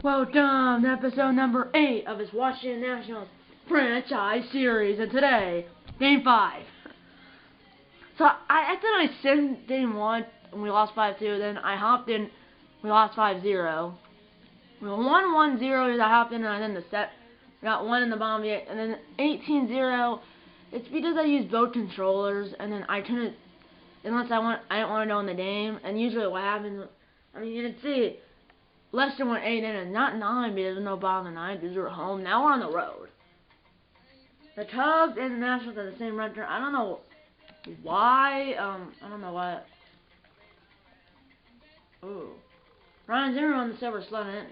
Welcome to episode number 8 of his Washington Nationals franchise series, and today, Game 5. So, I thought I sent Game 1, and we lost 5-2, then I hopped in, we lost 5-0. We won 1-0, I hopped in, and I then the set, got 1 in the bomb, and then 18-0, it's because I used both controllers, and then I couldn't, unless I didn't want to know in the game, and usually what happens, I mean, you can see, Lester went 8 innings, not 9 because there's no bottom of the 9th because we were home. Now we're on the road. The Cubs and the Nationals are the same record. I don't know why. I don't know why. Ooh. Ryan Zimmerman on the silver sled.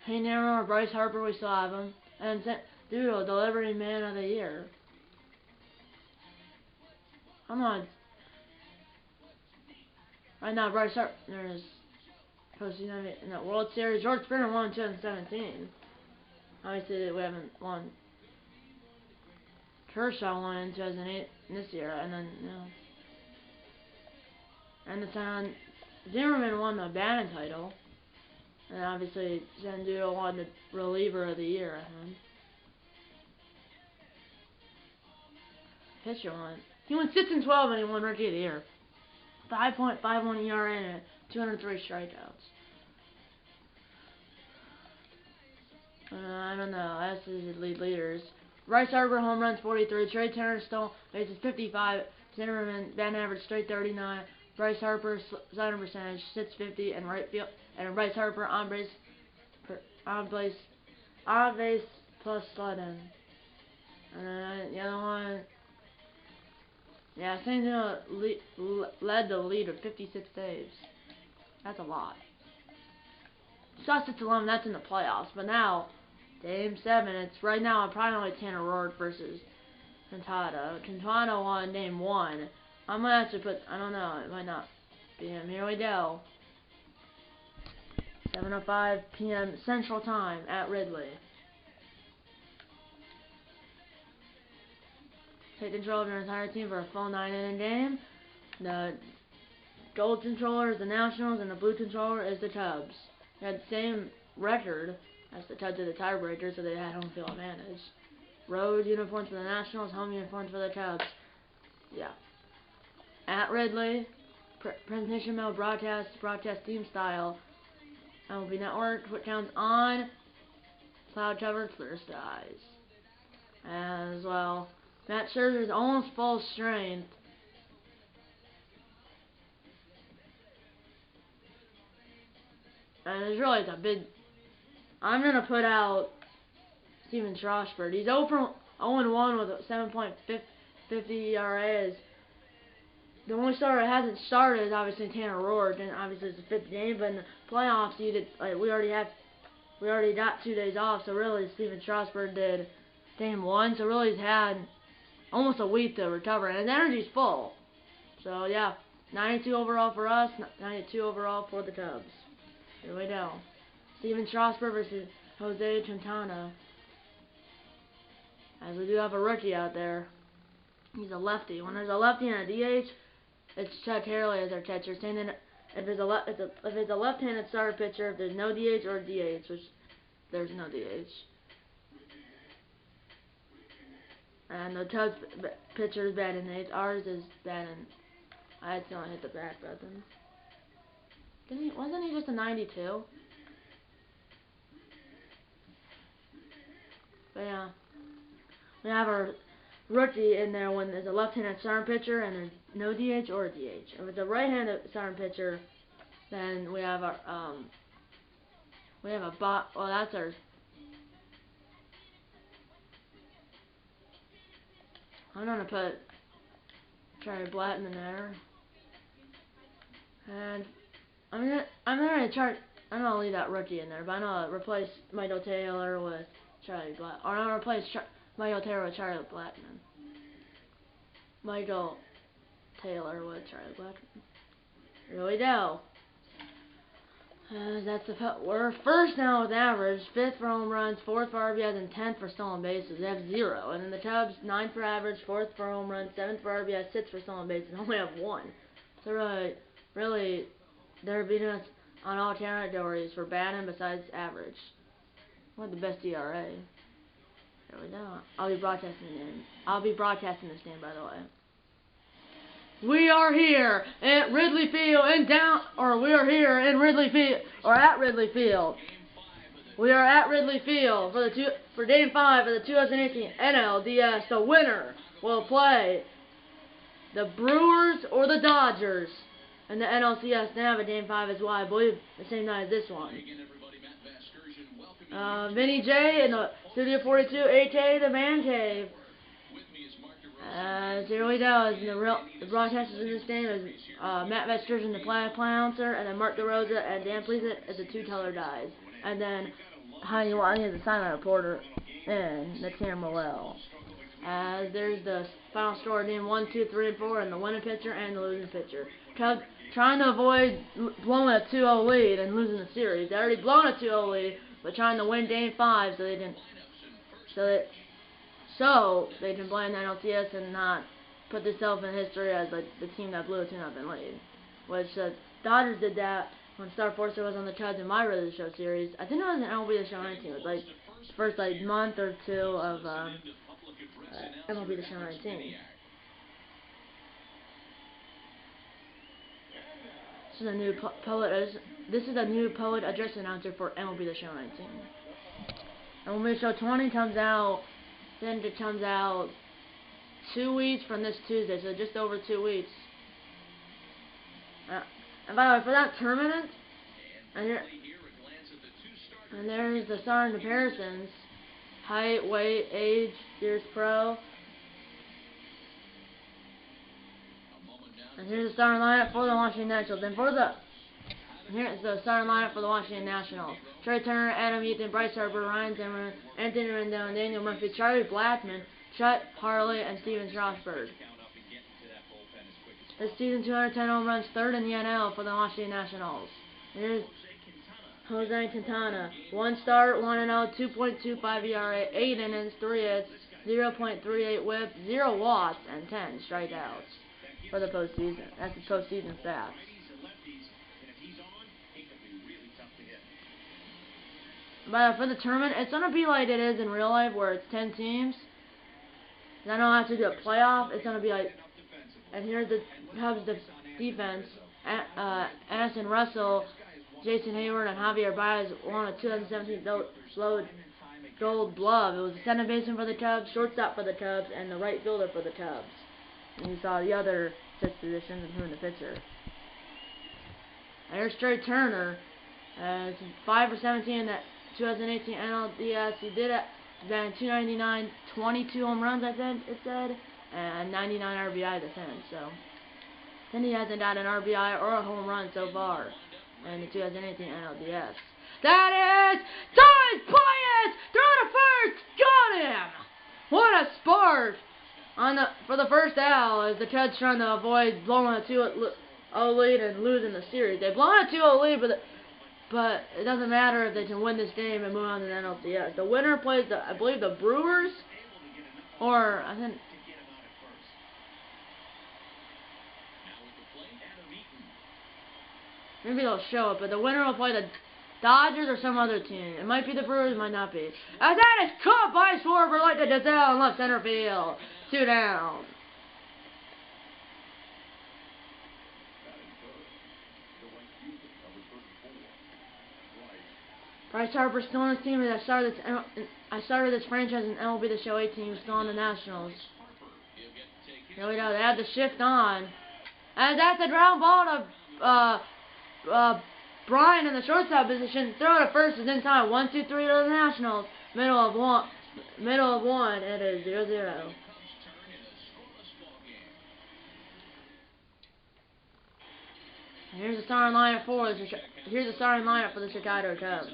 Hey, Nero or Bryce Harper, we still have him. And Doodle, delivery man of the year. I don't know. Right now, Bryce Harper. There's. In the World Series, George Springer won in 2017. Obviously, we haven't won. Kershaw won in 2008 this year, and then and the Zimmerman won the batting title, and obviously Zendudo won the reliever of the year. Pitcher won. He won 6-12, and he won Rookie of the Year. 5.51 ERA and 203 strikeouts. I don't know. That's his leaders. Bryce Harper home runs 43. Trey Turner stole bases 55. Zimmerman batting average straight 39. Bryce Harper slugging percentage 650 and right field. And Bryce Harper on base plus slugging. And then the other one. Yeah, Santino led the lead with 56 saves. That's a lot. Scott 6-11, that's in the playoffs. But now, Game 7, it's right now probably only Tanner Roark versus Quintana. Quintana won Game 1. I'm going to actually put, I don't know, it might not be him. Here we go. 7:05 p.m. Central Time at Wrigley. Take control of your entire team for a full 9-inning game. The gold controller is the Nationals, and the blue controller is the Cubs. They had the same record as the Cubs of the tiebreaker, so they had home field advantage. Road uniforms for the Nationals, home uniforms for the Cubs. Yeah. At Wrigley, presentation mode broadcast team style. MLB Network, what counts on cloud cover, clear skies. As well. Matt Scherzer's almost full strength. And it's really a big. I'm gonna put out Steven Strasburg. He's 0-1 with a 7.50 ERA. The only starter that hasn't started is obviously Tanner Roark, and obviously it's the 5th game. But in the playoffs, we already got 2 days off. So really, Steven Strasburg did Game 1. So really, he's had almost a week to recover, and his energy's full. So yeah, 92 overall for us, 92 overall for the Cubs. Here we go. Steven Strasburg versus Jose Quintana. As we do have a rookie out there. He's a lefty. When there's a lefty and a DH, it's Chuck Harley as our catcher. Saying that if it's a left-handed starter pitcher, if there's no DH or DH, which there's no DH. And the Cubs pitcher is batting 8th. Ours is batting. I accidentally hit the back button. Wasn't he just a 92? But yeah. We have our rookie in there when there's a left-handed starting pitcher and there's no DH or DH. If it's a right-handed starting pitcher, then we have our well, that's our. I'm gonna put Charlie Blatten in there, and I'm gonna leave that rookie in there, but I'm gonna replace Michael Taylor with Charlie Blackmon. Or I'm gonna replace Michael Taylor with Charlie Blackmon. Michael Taylor with Charlie Blackmon. Here we go. We're first now with average, 5th for home runs, 4th for RBIs, and 10th for stolen bases. They have 0. And then the Cubs, 9th for average, 4th for home runs, 7th for RBIs, 6th for stolen bases, and only have 1. So really, they're beating us on all categories for batting besides average. What the best ERA? There we go. I'll be broadcasting this game, by the way. We are here at Ridley Field we are here in Ridley Field, or at Ridley Field. We are at Ridley Field for Game 5 of the 2018 NLDS. The winner will play the Brewers or the Dodgers in the NLCS. They have a Game 5 as well, I believe, the same night as this one. Vinny J in the Studio 42, aka the Man Cave. Here we go. The broadcasters in this game is Matt Vesturgeon, the play announcer, and then Mark DeRosa and Dan Pleasant as the two-color guys. And then Heidi Watney is the silent reporter, and the Tim Morell. There's the final score, game 1, 2, 3, and 4, and the winning pitcher and the losing pitcher. Trying to avoid blowing a 2-0 lead and losing the series. They already blown a 2-0 lead, but trying to win Game 5 so they can play in the NLCS and not put themselves in history as like the team that blew a 2-0 lead. Which the Dodgers did that when Star Forcer was on the Cubs in my Really the Show series. I think it was an MLB the Show 19. It was like the first like month or two of MLB the Show 19. This is a new poet address announcer for MLB the Show 19. MLB the Show 20 comes out. Then it comes out 2 weeks from this Tuesday, so just over 2 weeks. And by the way, for that tournament, and there's the starting comparisons: height, weight, age, years pro. And here's the starting lineup for the Washington Nationals. Here's the starting lineup for the Washington Nationals: Trey Turner, Adam Eaton, Bryce Harper, Ryan Zimmerman, Anthony Rendon, Daniel Murphy, Charlie Blackmon, Chet Harley, and Steven Strasburg. This season, 210 home runs, third in the NL for the Washington Nationals. Here's Jose Quintana: 1 start, 1-0, 2.25 ERA, 8 innings, 3 hits, 0.38 WHIP, 0 walks, and 10 strikeouts for the postseason. That's the postseason stats. But for the tournament, it's going to be like it is in real life, where it's 10 teams. And I don't have to do a playoff. It's going to be like, and here's the Cubs defense: Addison Russell, Jason Hayward, and Javier Baez won a 2017 Gold Glove. It was the center baseman for the Cubs, shortstop for the Cubs, and the right fielder for the Cubs. And you saw the other 6 positions, including the pitcher. There's Trey Turner. It's 5 for 17 in that 2018 NLDS. He did it then 299, 22 home runs, I think it said, and 99 RBI defense. So then he hasn't got an RBI or a home run so far in the 2018 NLDS. That is Torres Payas, throw to first, got him! What a spark for the first out, as the Cubs trying to avoid blowing a 2-0 lead and losing the series. They've blown a 2-0 lead, but it doesn't matter if they can win this game and move on to the NLCS. The winner plays I believe the Brewers, or I think maybe they'll show it, but the winner will play the Dodgers or some other team. It might be the Brewers, it might not be. As that is caught by Schwarber like the Giselle in left center field. 2 down. Bryce Harper still on his team, as I started this franchise in MLB The Show 18. He was still on the Nationals. Here we go. They had the shift on. And that's a ground ball to Brian in the shortstop position. Throw to first is in time. 1-2-3 to the Nationals. Middle of one. It is 0-0. Here's the starting lineup for the Chicago Cubs: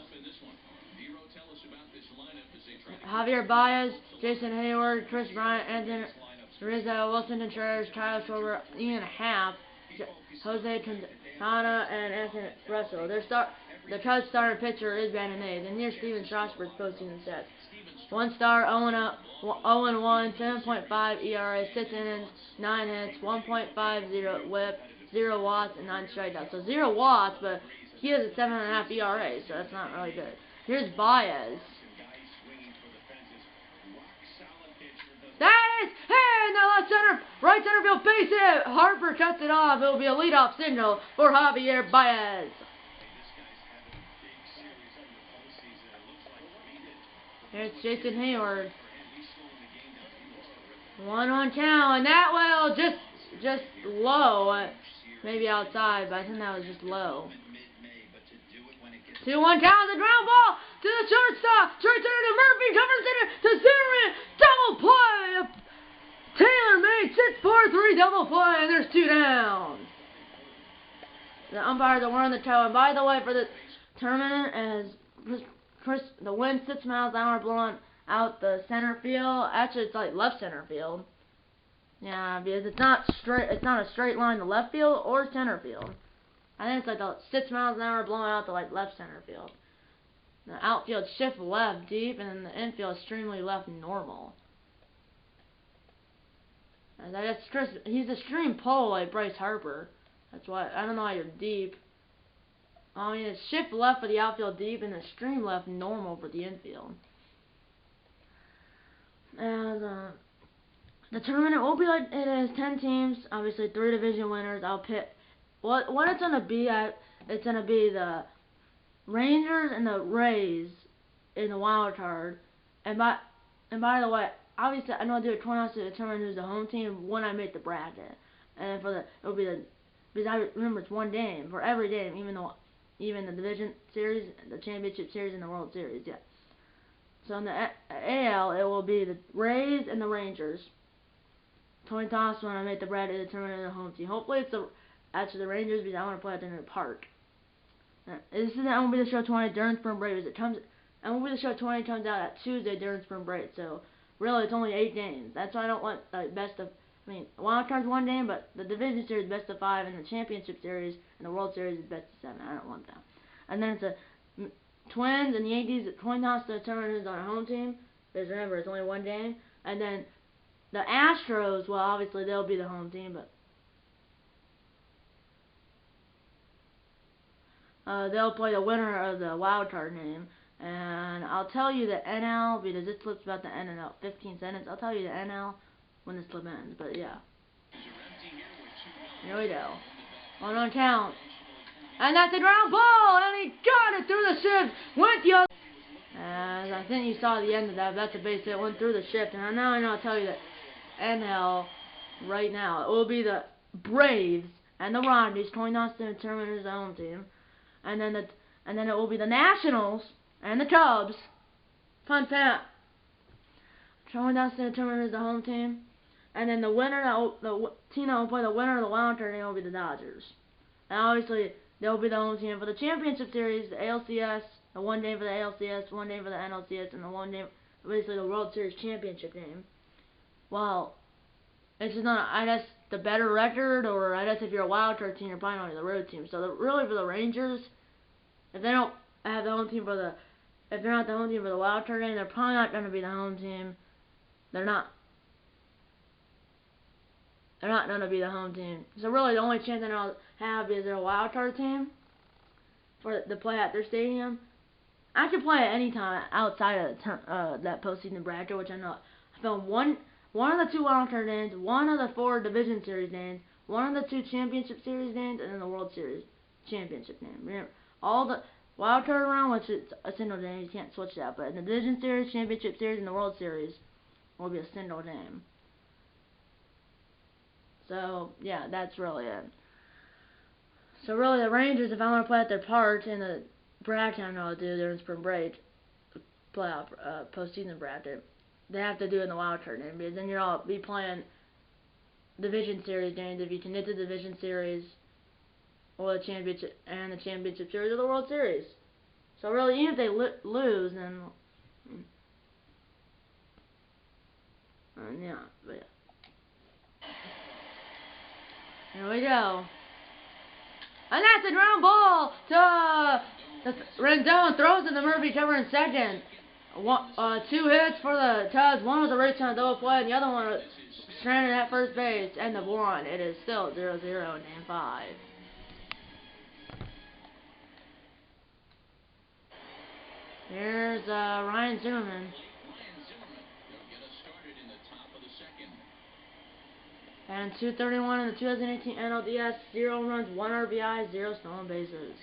Javier Baez, Jason Hayward, Chris Bryant, Anthony Rizzo, Wilson Contreras, Kyle Schwarber, Ian Happ, Jose Quintana, and Anthony Russell. The Cubs starting pitcher is batting 8th. And here's Steven Strasburg's postseason stats: 1 star, 0-1, 7.5 ERA, 6 innings, 9 hits, 1.50 WHIP, 0 watts, and 9 strikeouts. So 0 watts, but he has a 7.5 ERA, so that's not really good. Here's Baez. That is hit in the left center, right center field base hit. Harper cuts it off. It will be a leadoff single for Javier Baez. Here's Jason Hayward. 1-1 count, and that will just low, maybe outside, but I think that was just low. 2-1 count, the ground ball to the shortstop, straight center to Murphy, cover center to Zimmerman, double play. Taylor made 6-4-3 double play, and there's 2 down. The umpires are on the toe, and by the way, for the tournament, as the wind 6 miles an hour blowing out the center field. Actually, it's like left center field. Yeah, because it's not a straight line to left field or center field. I think it's like the 6 miles an hour blowing out to like left center field. The outfield shift left deep, and then the infield extremely left normal. And he's a extreme pull like Bryce Harper. That's why I don't know why you're deep. I mean, it's shift left for the outfield deep and extreme left normal for the infield. And the tournament will be like it is 10 teams, obviously 3 division winners. I'll pick what it's gonna be. It's gonna be the Rangers and the Rays in the wild card. And by the way, obviously I know I do a tournament to determine who's the home team when I make the bracket. And it'll be because I remember it's 1 game for every game, even the division series, the championship series, and the World Series. Yeah. So in the AL, it will be the Rays and the Rangers. Coin toss when I make the bracket to determine the home team. Hopefully it's actually the Rangers because I want to play at the new park. This is MLB The Show 20 during spring break. MLB The Show 20 comes out at Tuesday during spring break. So really, it's only 8 games. That's why I don't want wild card's 1 game, but the division series best of 5, and the championship series and the World Series is best of 7. I don't want that. And then it's a Twins and Yankees coin toss to determine who's on a home team. Because remember, it's only 1 game. And then the Astros, well, obviously they'll be the home team, but they'll play the winner of the wild card game. And I'll tell you the NL, because this clip's about to end in about 15 seconds. I'll tell you the NL when this clip ends, but yeah. Here we go. 1-1 count. And that's a ground ball, and he got it through the shift, went the other. And I think you saw the end of that. That's a base hit, went through the shift. And now I know I'll tell you that NL right now. It will be the Braves and the Rockies, coin toss to determine who's the home team. And then it will be the Nationals and the Cubs. Fun fact. Coin toss to determine who's the home team. And then the team that will play the winner of the wild card game will be the Dodgers. And obviously, they'll be the home team for the championship series, the ALCS, the 1 game for the ALCS, 1 game for the NLDS, and the 1 game, basically the World Series championship game. Well, it's just not, I guess, the better record, or I guess if you're a wild card team, you're probably only the road team. So really for the Rangers, if they don't have the home team if they're not the home team for the wild card game, they're probably not going to be the home team. They're not going to be the home team. So really, the only chance I'll have is they're a wild card team to play at their stadium. I can play at any time outside of that postseason bracket, which I know I found one of the 2 wild card games, 1 of the 4 division series games, 1 of the 2 championship series games, and then the World Series championship game. Remember, all the wild card round, which is a single game, you can't switch that. But in the division series, championship series, and the World Series will be a single game. So, yeah, that's really it. So, really, the Rangers, if I want to play at their park in the bracket I know I'll do during spring break, playoff, postseason bracket, they have to do it in the wild card game, because then you'll be playing division series games if you can hit the division series or the championship series or the World Series. So, really, even if they lose, then, yeah, but yeah. Here we go. And that's a ground ball to Rendon. Throws it to Murphy, covering second. 2 hits for the Cubs. One was a race on double play, and the other one was stranded at first base. End of 1. It is still 0-0 in Game 5. Here's Ryan Zimmerman. And 231 in the 2018 NLDS, 0 runs, 1 RBI, 0 stolen bases.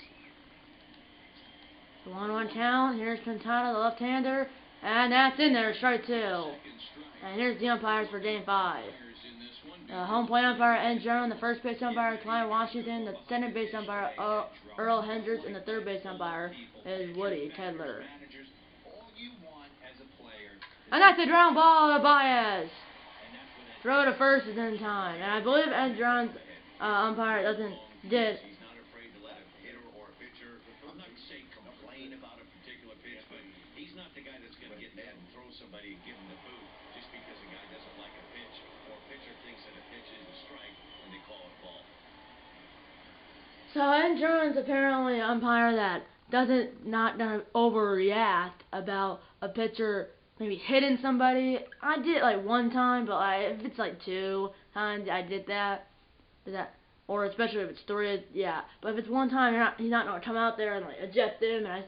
The 1-1 count. Here's Quintana, the left-hander, and that's in there, strike 2. And here's the umpires for Game 5. The home plate umpire, N. Jones, the first base umpire, Klein Washington, the second base umpire, Earl Hendricks, and the third base umpire is Woody Tedler. And that's a ground ball to Baez. Throw to first is in time. And I believe N. Jones, umpire, did. He's not the guy that's going to get mad and throw somebody and give him the boot just because a guy doesn't like a pitch or a pitcher thinks that a pitch is a strike and they call it ball. So N. Jones apparently an umpire that not gonna overreact about a pitcher maybe hitting somebody. I did it like 1 time, but if it's like 2 times I did that, or especially if it's 3, yeah. But if it's 1 time, he's not gonna come out there and like eject him. And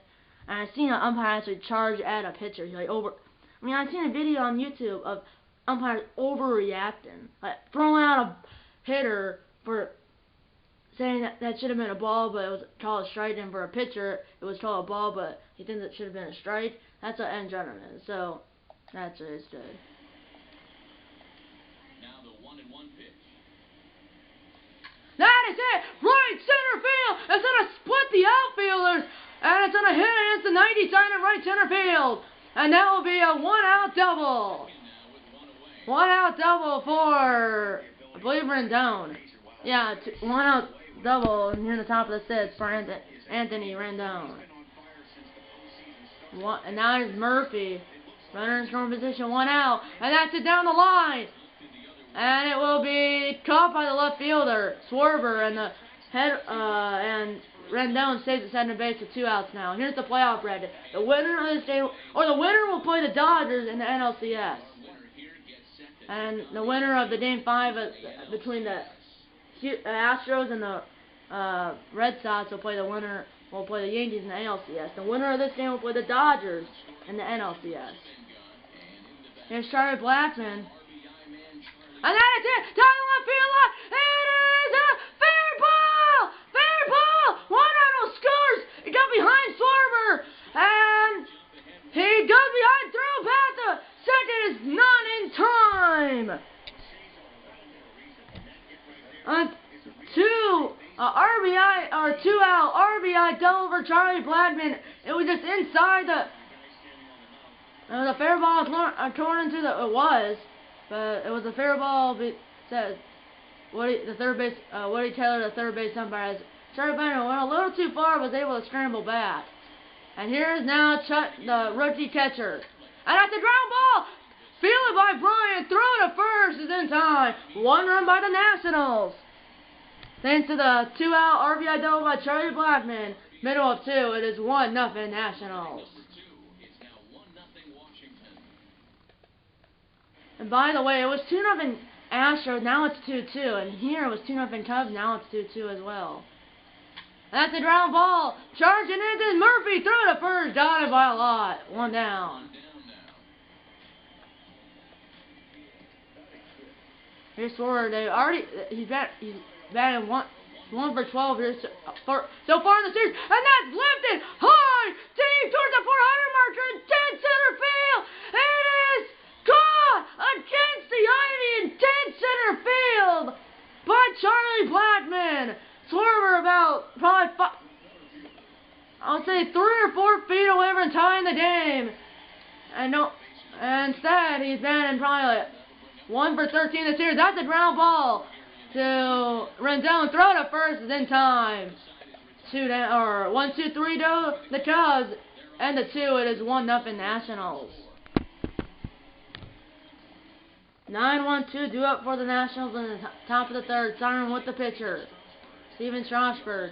I seen an umpire actually charge at a pitcher. He I seen a video on YouTube of umpires overreacting, like throwing out a hitter for saying that should have been a ball, but it was called a strike, and for a pitcher, it was called a ball, but he thinks it should have been a strike. That's what N. Jones is. So that's what it's good. Now the 1-1 pitch. That is it! Right center field! It's gonna split the outfielders, and it's gonna hit against the 90 sign in right center field, and that will be a 1-out double. 1-out double for, I believe, Rendon. Yeah, 1-out double near the top of the 6th for Anthony Rendon. And now there's Murphy. Runner in scoring position, 1 out. And that's it down the line. And it will be caught by the left fielder, Swerver, and and Rendon saves at second base with 2 outs now. Here's the playoff bracket. The winner of this game, or the winner will play the Dodgers in the NLCS. And the winner of the Game 5 between the Astros and the Red Sox will play the Yankees in the ALCS. The winner of this game will play the Dodgers in the NLCS. Here's Charlie Blackmon. And that is it! Down the left field line! It is a fair ball! Fair ball! 1-out scores! He got behind Swerver! And he goes behind, throw past the second is not in time! RBI, or 2-out RBI double for Charlie Blackmon. It was just inside the fair ball according to but it was a fair ball. Says Woody Taylor, the third base umpire, as Charlie Blackmon went a little too far, was able to scramble back. And here's now Chuck, the rookie catcher, and at the ground ball, fielded by Bryant, throw to first is in time. 1 run by the Nationals. Thanks to the 2-out RBI double by Charlie Blackmon, middle of 2, it is 1-0 Nationals. And by the way, it was 2-0 Astros, now it's 2-2, and here it was 2-0 Cubs, now it's 2-2 as well. And that's a ground ball, charging into Murphy, throw to first, dotted by a lot, 1 down. Here's Swerve, he's batting 1 for 12 here so far in the series, and that's lifted high, deep towards the 400 marker, dead center field. It is caught against the ivy in dead center field by Charlie Blackmon. Swerver about probably I'll say 3 or 4 feet away from tying the game, and instead he's batting probably like 1 for 13 this series. That's a ground ball to Rendon, throw to first is in time. 2 down, or 1, 2, 3 to the Cubs, and the 2, it is 1-0 Nationals. 9-1-2 due up for the Nationals in the top of the 3rd. Siren with the pitcher, Steven Strasburg.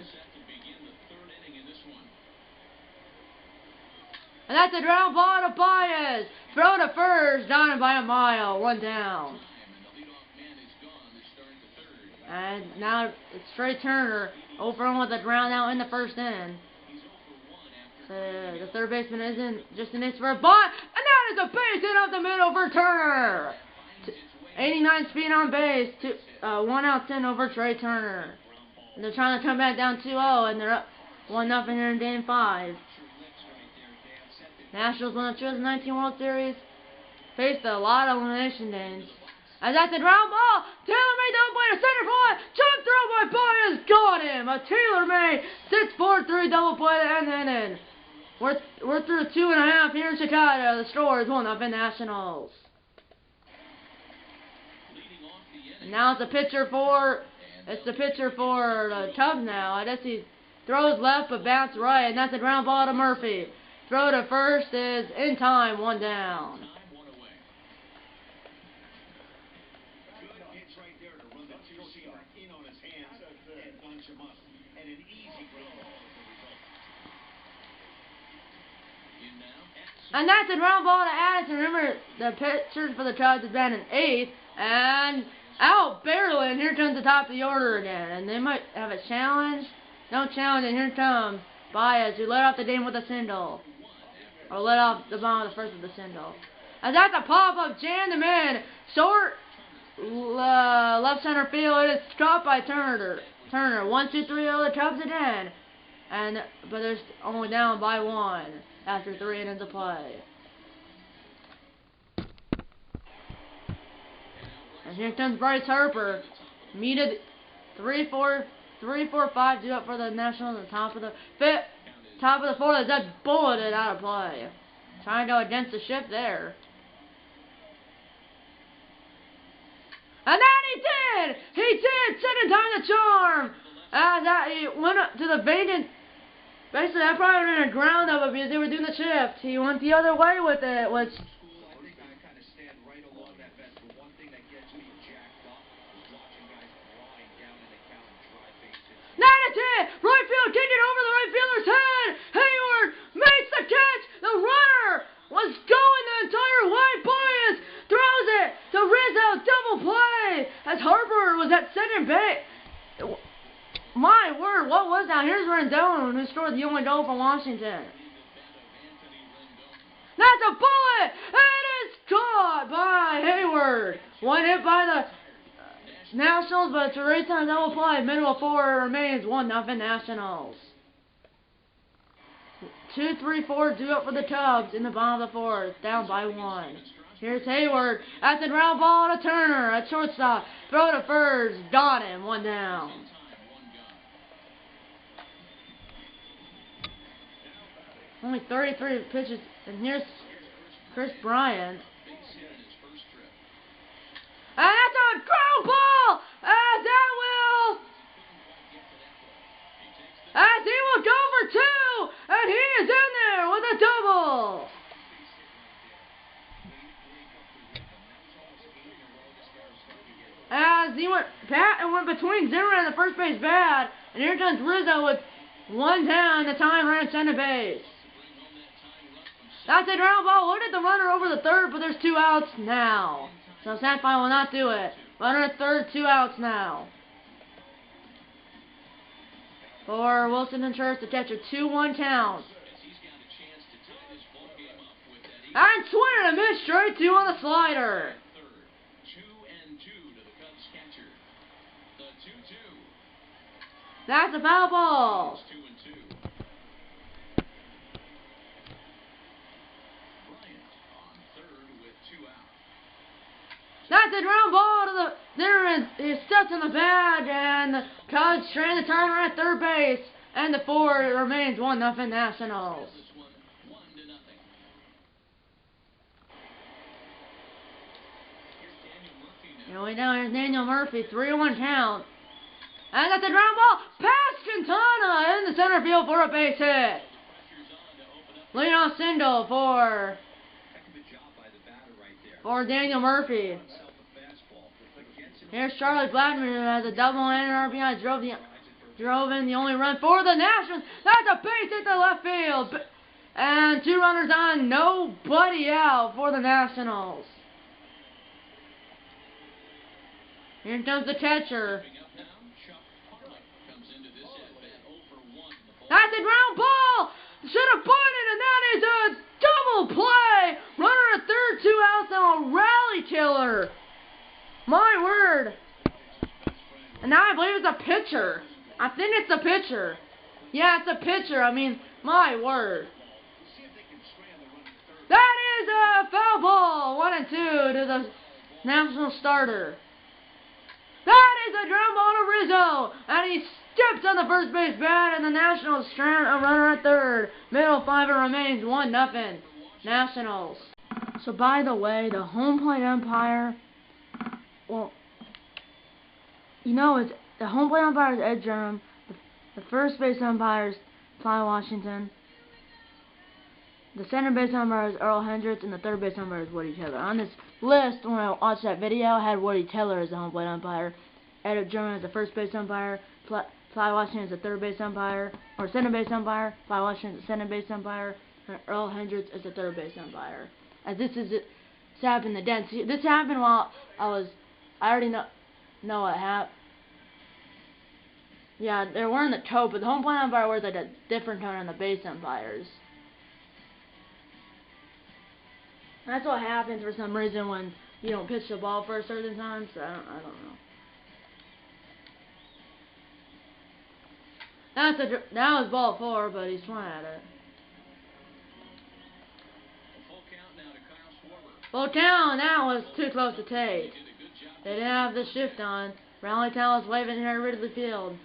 And that's a ground ball to Baez. Throw to first, down by a mile, 1 down. And now it's Trey Turner, 0 for 1 with a ground out in the 1st inning. The third baseman isn't just an inch for a bunt, and that is a base hit up the middle for Turner. 89 speed on base, 1 out 10 over Trey Turner. And they're trying to come back down 2-0, and they're up 1-0 here in Game 5. Nationals won the 2019 World Series, faced a lot of elimination games. As that's a ground ball, Taylor May double play to center point, jump throw by Baez, got him. A Taylor May 6-4-3 double play to end the inning. We're through 2.5 here in Chicago. The score is 1-0 Nationals. And now it's the pitcher for the Cubs now. I guess he throws left but bats right, and that's a ground ball to Murphy. Throw to first is in time, 1 down. And that's a ground ball to Addison. Remember, the pitcher for the Cubs has been in 8th, and out barely, and here comes the top of the order again. And they might have a challenge. No challenge, and here comes Baez, who led off the game with a single. Or led off the bottom of the first with a single. And that's a pop-up, jammed him in. Short, left center field. It is caught by Turner. 1-2-3-0, the Cubs again. But they're only down by 1 after 3 innings of play. And here comes Bryce Harper. Meted 3-4-5 due up for the Nationals at the top of the 5th. Top of the 4th, that's bulleted out of play. Trying to go against the shift there. And that he did! He did! Second time the charm! He went up to the vacant. Basically, that probably would have been a ground up because they were doing the shift. He went the other way with it, which... Right field, kicked it over the right fielder's head. Hayward makes the catch. The runner was going the entire way. Baez throws it to Rizzo. Double play as Harper was at second base. My word, what was that? Here's Rendon, who scored the only goal for Washington. That's a bullet. It is caught by Hayward. One hit by the Nationals, but it's a right-time double play. Middle of 4 remains, 1-0 Nationals. 2-3-4 due up for the Cubs in the bottom of the 4th, down by 1. Here's Hayward. That's a ground ball to Turner at shortstop. Throw to first, got him, 1 down. Only 33 pitches, and here's Chris Bryant. And that's a ground ball! As he will go for 2! And he is in there with a double! As he went between Zimmer and the first base bat. And here comes Rizzo with 1 down, the time runner at center base. That's a ground ball. Look at the runner over the third, but there's 2 outs now. So Sandfire will not do it. Runner at third, 2 outs now. For Wilson and Church to catch a 2-1 count. And swing and a miss, straight 2 on the slider. 2-2 to the Cubs catcher. The 2-2. That's a foul ball. 2-2. Bryant on third with 2 outs. That's a ground ball to the there. He steps in the bag, and the Cubs trying to turn around at third base, and the 4 remains 1-0 Nationals. Going down, here's Daniel Murphy, 3-1 count, and that's a ground ball past Quintana in the center field for a base hit. Leon Sindel for Daniel Murphy. Here's Charlie Blackman, who has a double and an RBI, drove in the only run for the Nationals. That's a base hit to left field. And 2 runners on, nobody out for the Nationals. Here comes the catcher. That's a ground ball should have bunted, and that is a double play. Runner at third, 2 outs, and a rally killer. My word. And now I believe it's a pitcher. I think it's a pitcher. Yeah, it's a pitcher. I mean, my word. That is a foul ball. 1-2 to the National starter. That is a ground ball to Rizzo, and he steps on the first base bat, and the Nationals strand a runner at third. Middle 5 remains 1-0. Nationals. So by the way, the home plate umpire, well, you know, it's the home plate umpire is Ed Durham, the first base umpire is Ty Washington, the center base umpire is Earl Hendricks, and the third base umpire is Woody Taylor. On this list, when I watched that video, I had Woody Taylor as the home plate umpire, Ed Durham as the first base umpire, Ty Washington as the third base umpire, or center base umpire, Ty Washington as the center base umpire, and Earl Hendricks as the third base umpire. As this happened this happened while I already know what happened. Yeah, they were in the toe, but the home plate umpire wears like a different tone than the base umpires. That's what happens for some reason when you don't pitch the ball for a certain time, so I don't know. That was ball 4, but he's swung at it. Full count, that was too close to take. They didn't have the shift on. Rally Town was waving here at Ridley Field.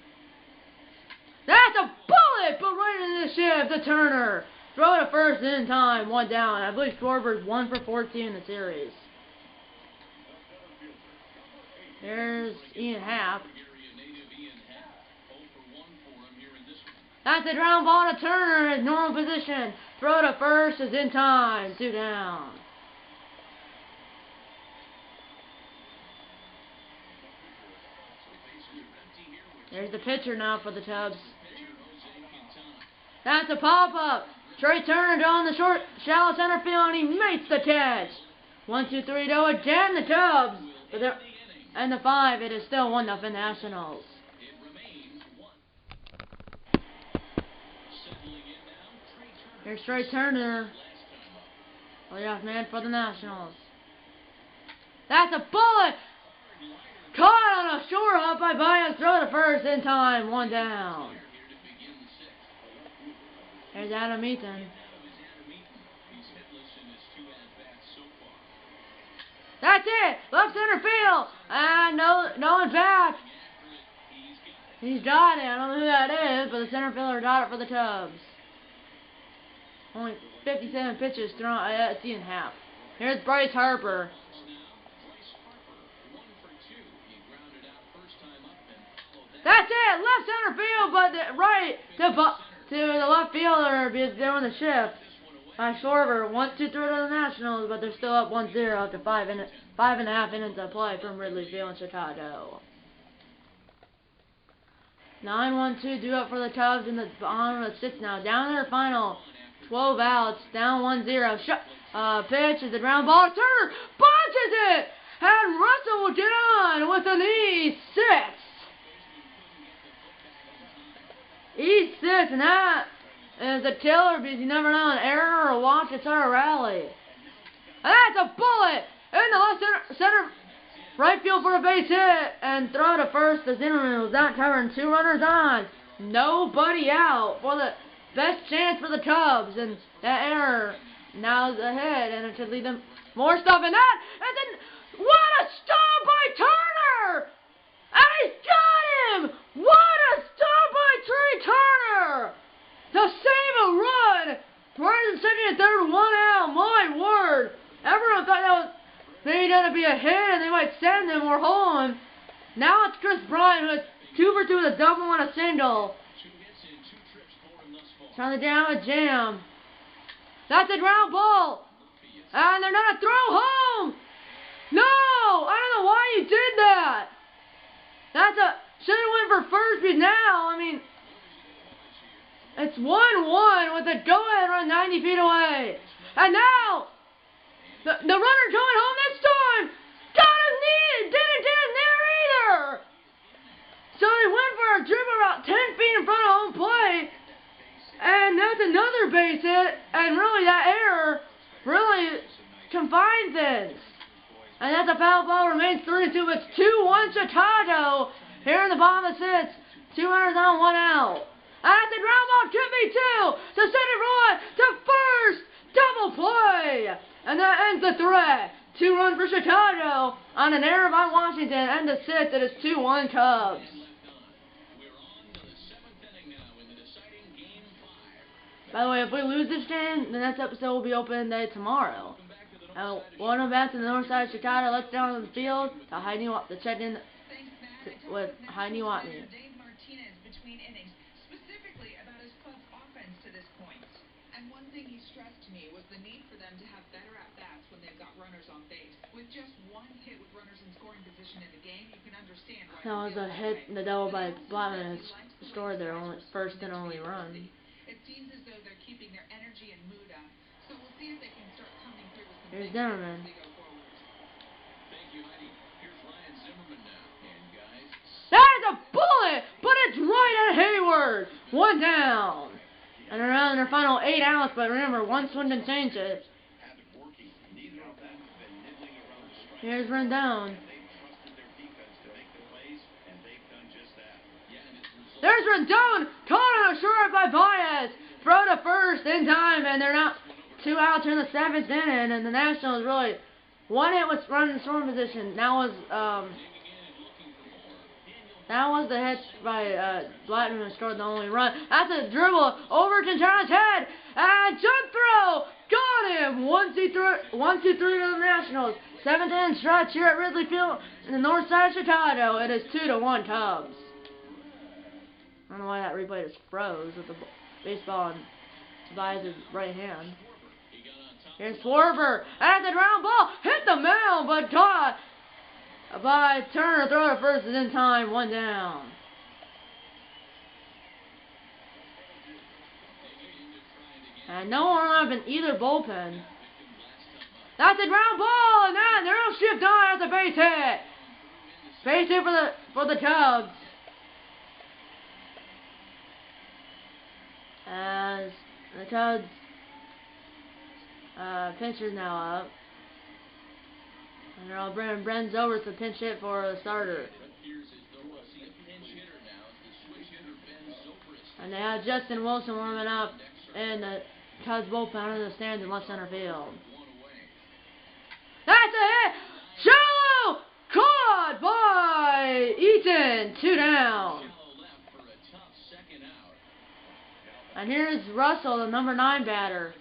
That's a bullet, but right into the shift to Turner. Throw to first in time, 1 down. I believe Schwarber's 1 for 14 in the series. There's Ian Happ. That's a ground ball to Turner in normal position. Throw to first is in time, 2 down. There's the pitcher now for the Cubs. That's a pop-up. Trey Turner down the short, shallow center field, and he makes the catch. 1-2-3 to again the Cubs. And the 5, it is still 1-0 Nationals. Here's Trey Turner. Leadoff man for the Nationals. That's a bullet. Caught on a short hop by Baez. Throw to first in time. 1 down. There's Adam Eaton. That's it. Left center field. And no one's back. He's got it. I don't know who that is, but the center fielder got it for the Cubs. Only 57 pitches thrown. It's Ian Happ. Here's Bryce Harper. That's it. Left center field, but right to the left fielder is doing the shift. By Schwarber, 1-2-3 to the Nationals, but they're still up 1-0 after 5.5 innings of play from Ridley Field in Chicago. 9-1-2 due up for the Cubs in the bottom of the 6th now. Down to their final 12 outs, down 1-0. Pitch is the ground ball. Turner bunches it, and Russell will get on with an E6. E6, and that is a killer because you never know, an error or a walk to start a rally. And that's a bullet in the left center right field for a base hit, and throw to first as Zimmerman was not covering. 2 runners on, nobody out for the best chance for the Cubs, and that error now is a hit, and it should lead them more stuff in that. And then what a stop by Turner, and he's got him. What a stop by Trey Turner to save a run. Right in second and third, 1 out. My word. Everyone thought that was maybe going to be a hit and they might send him or home. Now it's Chris Bryant who is 2 for 2 with a double and a single. Trying to down a jam. That's a ground ball. And they're going to throw home. No! I don't know why you did that. Should have went for first, but now, I mean, it's 1-1 with a go-ahead run 90 feet away. And now, the runner going home this time. Got him knee. Didn't get him there either. So he went for a dribble about 10 feet in front of home plate. And that's another base hit. And really, that error really confines it. And that's a foul ball. Remains 3-2. It's 2-1 Chicago. Here in the bottom of the sixth. 2 runners on, 1 out. And that's a ground ball to me too. To center run to first. Double play. And that ends the threat. 2 runs for Chicago on an error by Washington. And the sixth, it is 2-1 Cubs. By the way, if we lose this game, the next episode will be open day tomorrow. One event in the north side of Chicago. Let's down on the field to check in with Heidi Watney. And one thing he stressed to me was the need for them to have better at-bats when they've got runners on base. With just one hit with runners in scoring position in the game, you can understand why... That was a hit, the double by Blattman has scored their first and only run. It seems as though they're keeping their energy and mood up, so we'll see if they can start coming through with some... Here's Zimmerman. Thank you, Heidi. Here's Ryan Zimmerman now. And guys... That is a bullet! But it's right at Hayward! 1 down. And around their final 8 outs, but remember, one swing didn't change it. Here's Rendon. There's Rendon! Caught on a short by Baez! Throw to first in time, and they're not 2 outs in the 7th inning, and the Nationals really... 1 hit was run in scoring position. That was the hit by Blattman who scored the only run. That's a dribble over Quintana's head. And jump throw. Got him. 1-2-3 to the Nationals. 7th inning stretch here at Wrigley Field in the north side of Chicago. It is 2-1 Cubs. I don't know why that replay just froze with the baseball in Baez's right hand. Here's Schwarber. And the ground ball. Hit the mound, but caught by Turner. Throw to first is in time. 1 down. And no one up in either bullpen. That's a ground ball, and that they'll shift on. That's a base hit. Base hit for the Cubs. As the Cubs pitcher's now up. And they're all bringing Brenz over to pinch hit for the starter. And they have Justin Wilson warming up in the Cubs bullpen under the stands in left center field. That's a hit! Shallow! Caught by Eaton! 2 down. And here's Russell, the number 9 batter.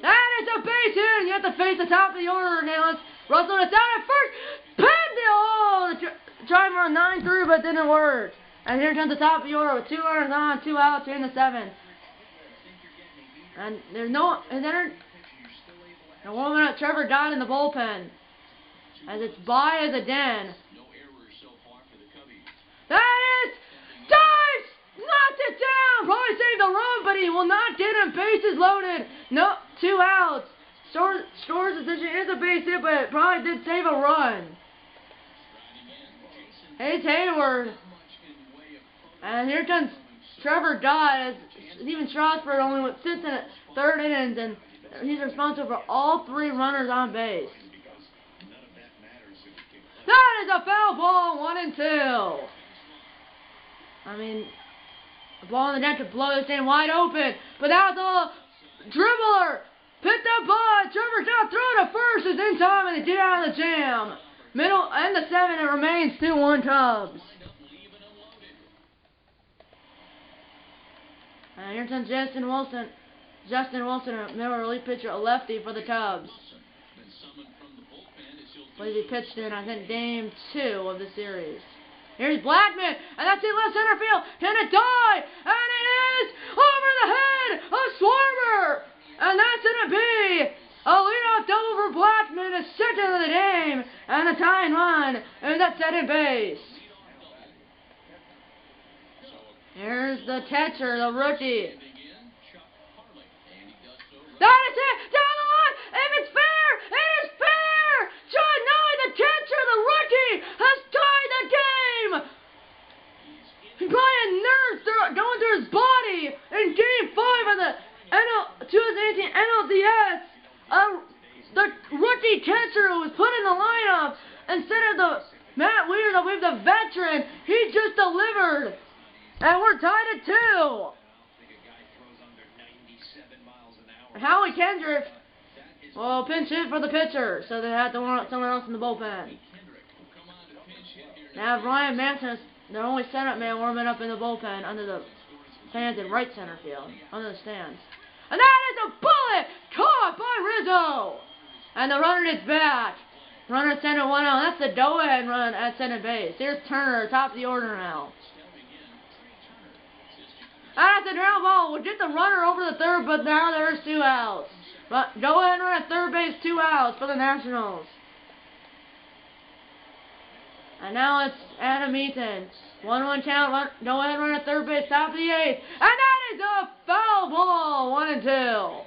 That is a base hit, and you have to face the top of the order now. Russell is down at first. Pinned it! Oh, trying to run 9 through, but it didn't work. And here comes the top of the order with 2 runners on, 2 outs here in the 7th. And there's no, and then they're warming up Trevor Gott in the bullpen. As it's by as a den. That is dives! Knocks it down! Probably saved the run, but he will not get him. Bases loaded. No, 2 outs. Scores decision is a base hit, but it probably did save a run. It's Hayward. And here comes Trevor Gott. Steven Strasburg only sits in the 3rd innings, and he's responsible for all 3 runners on base. That is a foul ball, 1-2. I mean, the ball in the net to blow this thing wide open, but that was a dribbler. Picked up by Trevor Gott. Throw to first is in time, and they get out of the jam. Middle and the 7, it remains 2-1 Cubs. And here comes Justin Wilson. A middle relief pitcher, a lefty for the Cubs. But he pitched in, I think, game 2 of the series. Here's Blackman, and that's in left center field. Can it die? And it is over the head of Schwarber. And that's going to be a leadoff double for Blackman, a 2nd of the game, and a tying run, and that's second base. Here's the catcher, the rookie. That is it! Down the line! If it's fair, it is fair! John Noe, the catcher, the rookie, has tied the game! He's probably a nerd going 2018 NLDS, the rookie catcher who was put in the lineup instead of the Matt Weir, the veteran. He just delivered, and we're tied at 2. Howie Kendrick will pinch hit for the pitcher, so they had to want someone else in the bullpen. Now Ryan Manson, their only setup man, warming up in the bullpen under the fans in right center field, under the stands. And that is a bullet caught by Rizzo! And the runner gets back. Runner center 1-0. That's the go-ahead run at center base. Here's Turner, top of the order now. That's a ground ball. We'll get the runner over the third, but now there's 2 outs. But go-ahead run at third base, 2 outs for the Nationals. And now it's Adam Eaton. 1-1 count. Go-ahead run at third base, top of the 8th. And that is a foul ball. 1-2.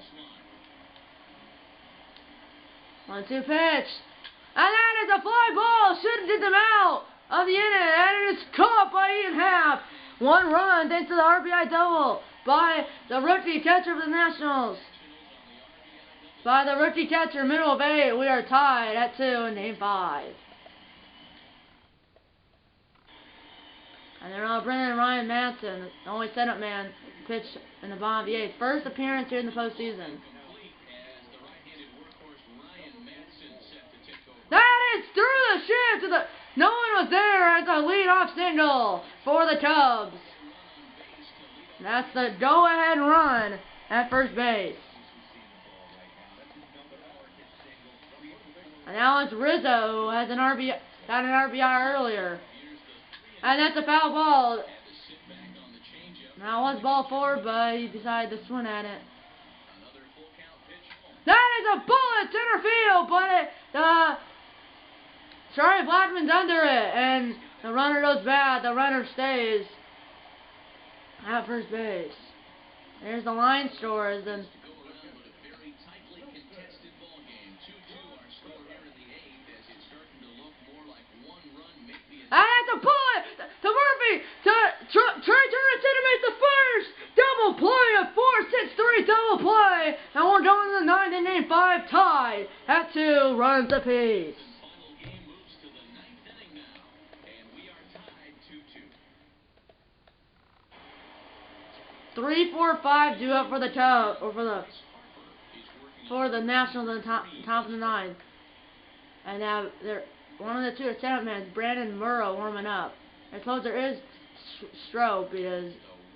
1-2 pitch. And that is a fly ball. Should have get them out of the inning. And it is caught by Ian Happ. 1 run thanks to the RBI double by the rookie catcher of the Nationals. By the rookie catcher, middle of 8. We are tied at 2 in game 5. And they're on Brendan Ryan Manson, the only setup man, pitched in the bottom of the 8th. First appearance here in the postseason. That is through the shift to the... No one was there at the leadoff single for the Cubs. That's the go-ahead run at first base. And now it's Rizzo, who has an RBI, got an RBI earlier. And that's a foul ball. Now it was ball 4, but he decided to swing at it. That is a bullet center field, but Charlie Blackman's under it, and the runner goes back. The runner stays at first base. There's the line scores, and that's a bullet to Murphy to Trey Turner center base, the first double play, a 4-6-3 double play, and we're going to the 9th inning, 5 tied at 2 runs apiece. 3-4-5 due up for the Cubs, or for the Nationals on top of the 9th. And now they're one of the 2 setup men, Brandon Murrow, warming up. Their closer is Strope because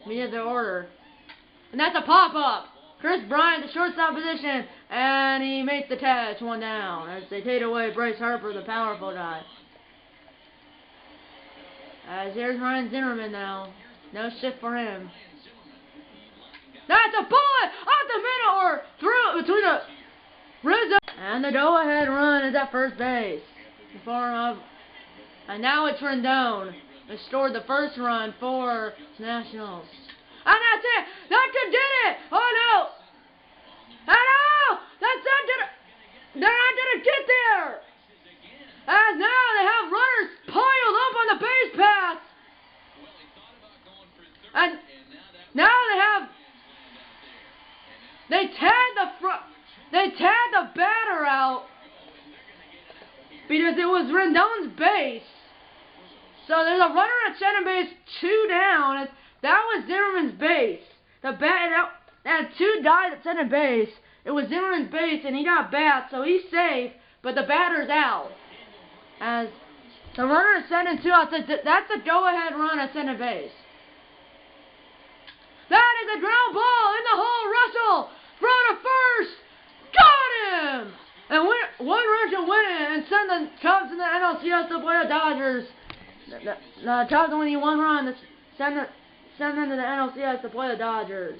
needed their order. And that's a pop-up. Chris Bryant, the shortstop position, and he makes the catch, 1 down as they take away Bryce Harper, the powerful guy. As here's Ryan Zimmerman now. No shift for him. That's a bullet off the middle or through between the Rizzo and the go-ahead run is at first base. And now it's Rendon. They scored the first run for Nationals. And that's it. That could get it. Oh no! Oh no! That's not gonna. They're not gonna get there. And now they have runners piled up on the base path. And now they have. They tagged the batter out because it was Rendon's base. So there's a runner at center base, 2 down. That was Zimmerman's base. The bat had 2 died at center base. It was Zimmerman's base, and he got bat, so he's safe. But the batter's out. As the runner is sending 2 out. That's a go-ahead run at center base. That is a ground ball in the hole. Russell throw to first. Got him! And 1 run to win it and send the Cubs and the NLCS to play the Dodgers. The Cubs only need 1 run to send them to the NLCS to play the Dodgers.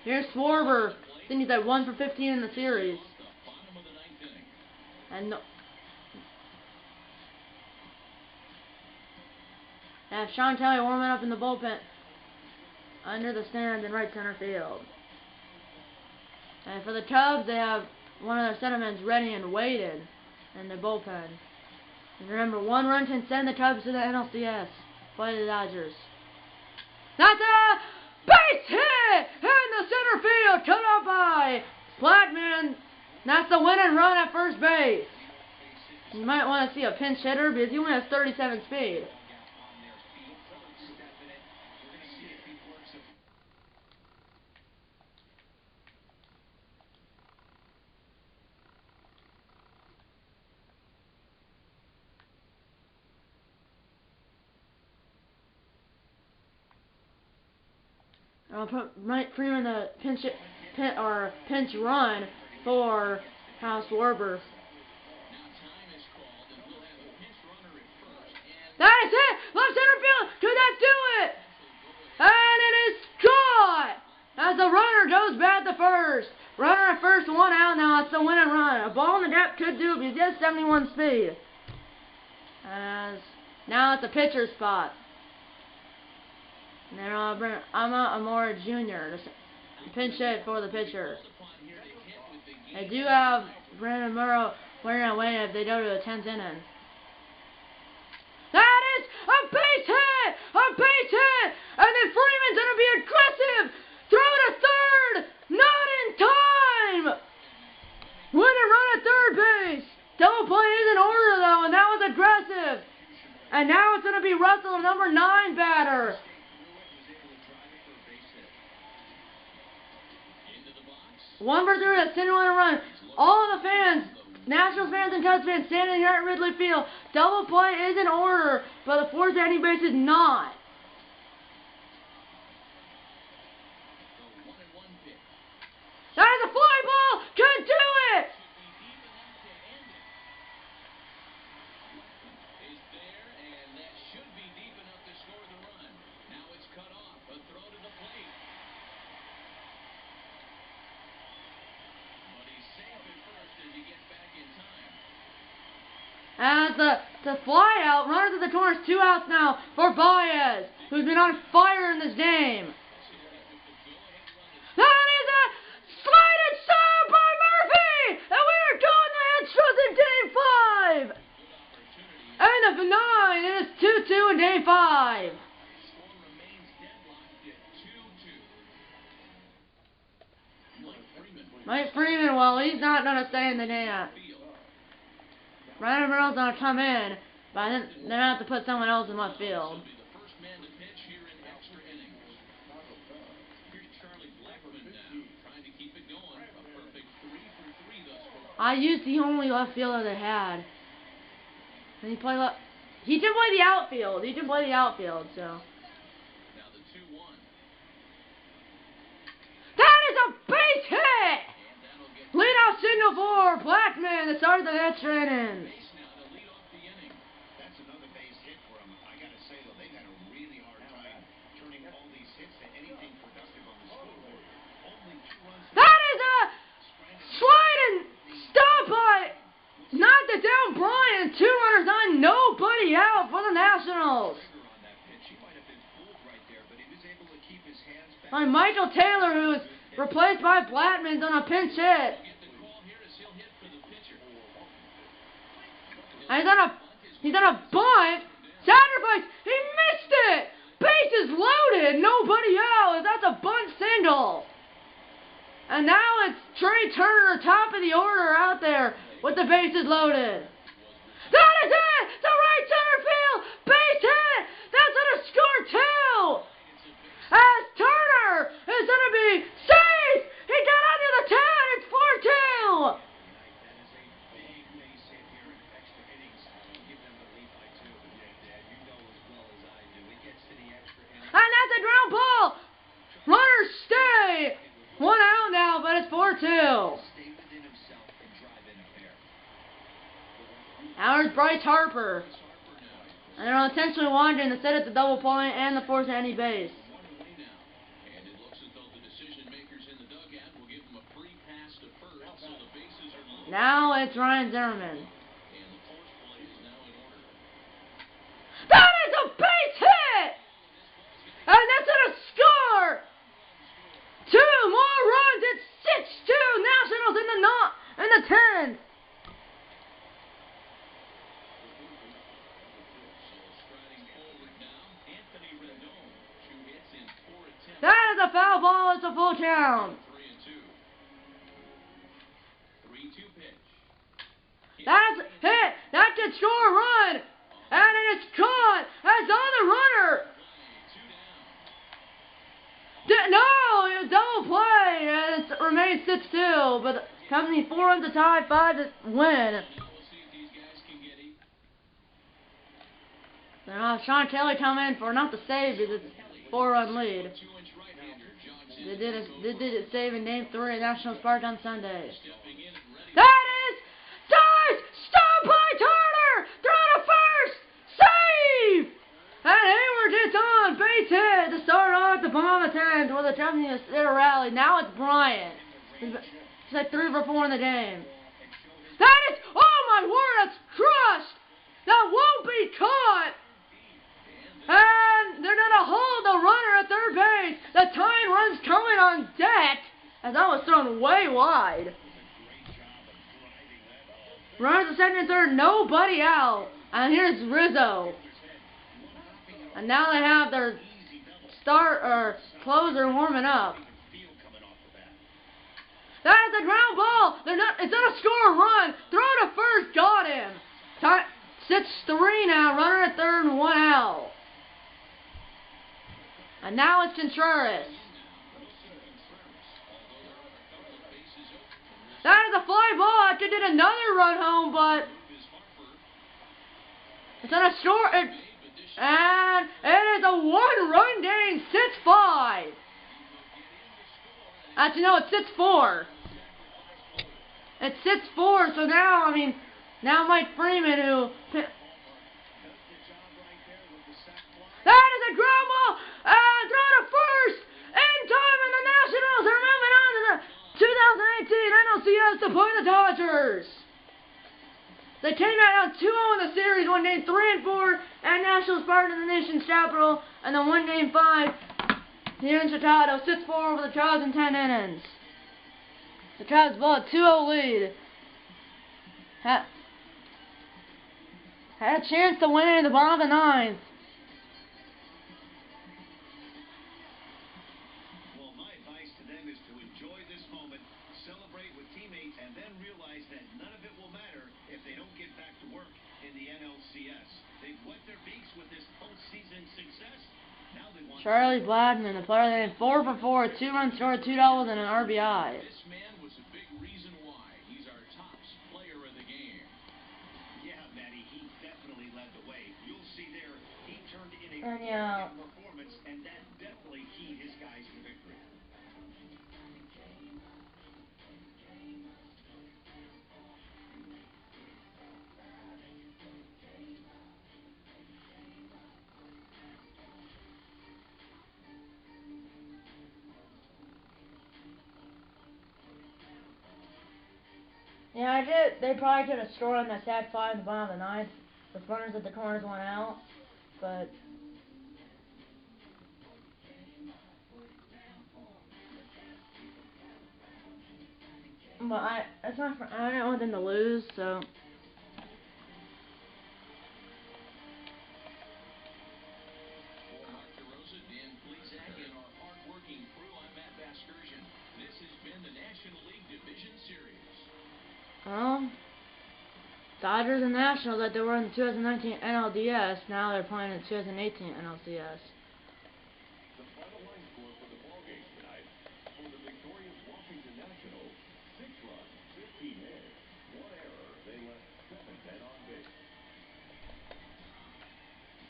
Here's Schwarber. I think he's at 1 for 15 in the series. And have Sean Kelly warming up in the bullpen under the stand in right center field. And for the Cubs, they have one of their centermen ready and waiting in the bullpen. And remember, 1 run can send the Cubs to the NLCS. Play the Dodgers. That's a Base hit! In the center field! Cut off by Blackman. That's the winning run at first base. You might want to see a pinch hitter because he only has 37 speed. I'll put Mike Freeman the pinch run for House Warber. That is it! Left center field! Could that do it? And it is caught! As the runner goes back to first. Runner at first, 1 out now. It's the winning run. A ball in the gap could do it because he has 71 speed. As now it's a pitcher spot. And then I'll bring Amora Jr. to pinch hit for the pitcher. They do have Brandon Murrow wearing away if they go to the 10th inning. That is a base hit! A base hit! And then Freeman's going to be aggressive! Throw to third! Not in time! Winning run at third base! Double play is in order though, and that was aggressive! And now it's going to be Russell, number 9 batter. One for three, a single run. All of the fans, Nationals fans and Cubs fans, standing here at Wrigley Field. Double play is in order, but the fourth inning base is not. That is a fly ball. Could do it. As the fly out, runners at the corners, 2 outs now for Baez, who's been on fire in this game. That is a sliding shot by Murphy, and we are going to Astros in Game 5. And the 9, it is 2-2 in Game 5. Mike Freeman, well, he's not going to stay in the game. Brandon Murrow's going to come in, but then they're going to have to put someone else in left field. I used the only left fielder they had. And he played left. He did play the outfield. He did play the outfield, so. That is a base hit! Leadoff single for Blackman to start the extra inning. That's another base hit for him. I gotta say though, they've had a really hard time turning all these hits to anything productive on the scoreboard. Only 2 runs. That is a sliding stop by knocked it down Bryant. 2 runners on, nobody out for the Nationals. By Michael Taylor, who is replaced by Blackman on a pinch hit. And he's on a bunt. Sacrifice. He missed it. Bases loaded. Nobody out. That's a bunt single. And now it's Trey Turner, top of the order out there with the bases loaded. That is it. The right center field. Base hit. That's going to score 2. As Turner is going to be safe! He got under the 10! It's 4-2! And that's a ground ball! Runners stay! 1 out now, but it's 4-2. Now it's Bryce Harper. And they're intentionally wandering to set at the double play and the fourth to any base. Now it's Ryan Zimmerman. That is a base hit! And that's going to score! 2 more runs. It's 6-2. Nationals in the 10th. That is ball. It's a full count. 3-2 pitch. That's hit. That could score a run. And it's caught. That's on the runner. No, it was double play. And it remains 6-2. But the company 4 runs to tie, 5 to win. Now Sean Kelly come in for not the save, because it's a 4-run lead. They did it saving Game 3 at National Park on Sunday. That is stopped by Turner! Throw to first! Save! And Hayward gets on, base hit to start off the bottom of the 10th with a champion rally. Now it's Bryant. He's like 3 for 4 in the game. That is, oh my word, that's crushed! That won't be caught! And they're going to hold the runner at third base. The tying run's coming on deck as that was thrown way wide. Runners at second and third, nobody out. And here's Rizzo. And now they have their closer warming up. That is a ground ball. It's not a score run. Throw to first, got him. 6-3 now. Runner at third and 1 out. And now it's Contreras. That is a fly ball. I could get another run home, but it's not a score. And it is a 1-run game, 6-5. Actually, no, it's 6-4. It's 6-4. So now, now Mike Freeman, that is a ground ball. Throw to first. In time, and the Nationals are moving on to the 2018 NLCS to play the Dodgers. They came out 2-0 in the series, won Game 3 and 4 at Nationals Park in the nation's capital, and then won Game 5 here in Chicago, 6-4 over the Cubs in 10 innings. The Cubs blew a 2-0 lead. Had a chance to win in the bottom of the 9th. Celebrate with teammates, and then realize that none of it will matter if they don't get back to work in the NLCS. They've wet their beaks with this postseason success. Now they want Charlie Blackmon, the player that had 4 for 4, 2 runs scored, 2 doubles, and an RBI. This man was a big reason why he's our top player in the game. Yeah, Matty, he definitely led the way. You'll see there, he turned in a performance, and that definitely keyed his guys to victory. Yeah, I did. They probably could have scored on that sack fly in the bottom of the 9th. The runners at the corners went out, but I didn't want them to lose, so. Well, Dodgers and Nationals, like they were in the 2019 NLDS, now they're playing in the 2018 NLCS. The final line score for the ballgame tonight for the victorious Washington Nationals: 6 runs, 15 hits, 1 error. They left 7 men on base.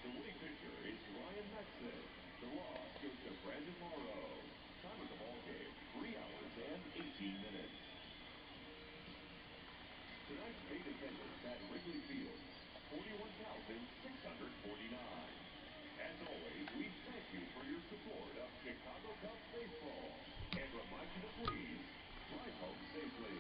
The winning pitcher is Ryan Maxson. The loss goes to Brandon Morrow. Time of the ballgame: 3 hours and 18 minutes. Tonight's paid attendance at Wrigley Field, 41,649. As always, we thank you for your support of Chicago Cubs baseball and remind you to please drive home safely.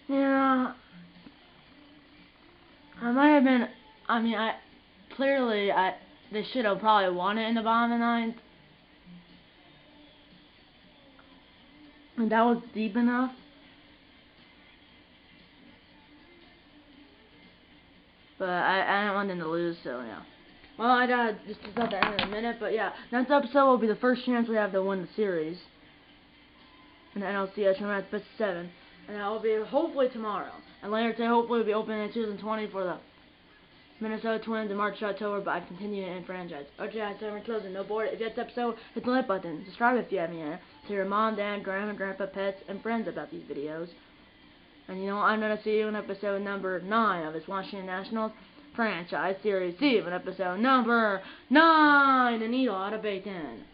Yeah, I might have been. They should have probably won it in the bottom of the 9th. And that was deep enough. But I didn't want them to lose, so yeah. Well, I gotta just about the end in a minute, but yeah. Next episode will be the first chance we have to win the series. In the NLDS tournament, best of 7. And that will be hopefully tomorrow. And later today, hopefully, we'll be opening in 2020 for the Minnesota Twins in March to October, but I continue to end franchise. Okay, I said we're closing. No board. If you like this episode, hit the like button. Subscribe if you haven't yet. Tell your mom, dad, grandma, grandpa, pets, and friends about these videos. And you know what? I'm going to see you in episode number 9 of this Washington Nationals franchise series. See you in episode number 9 and eat a lot of bacon.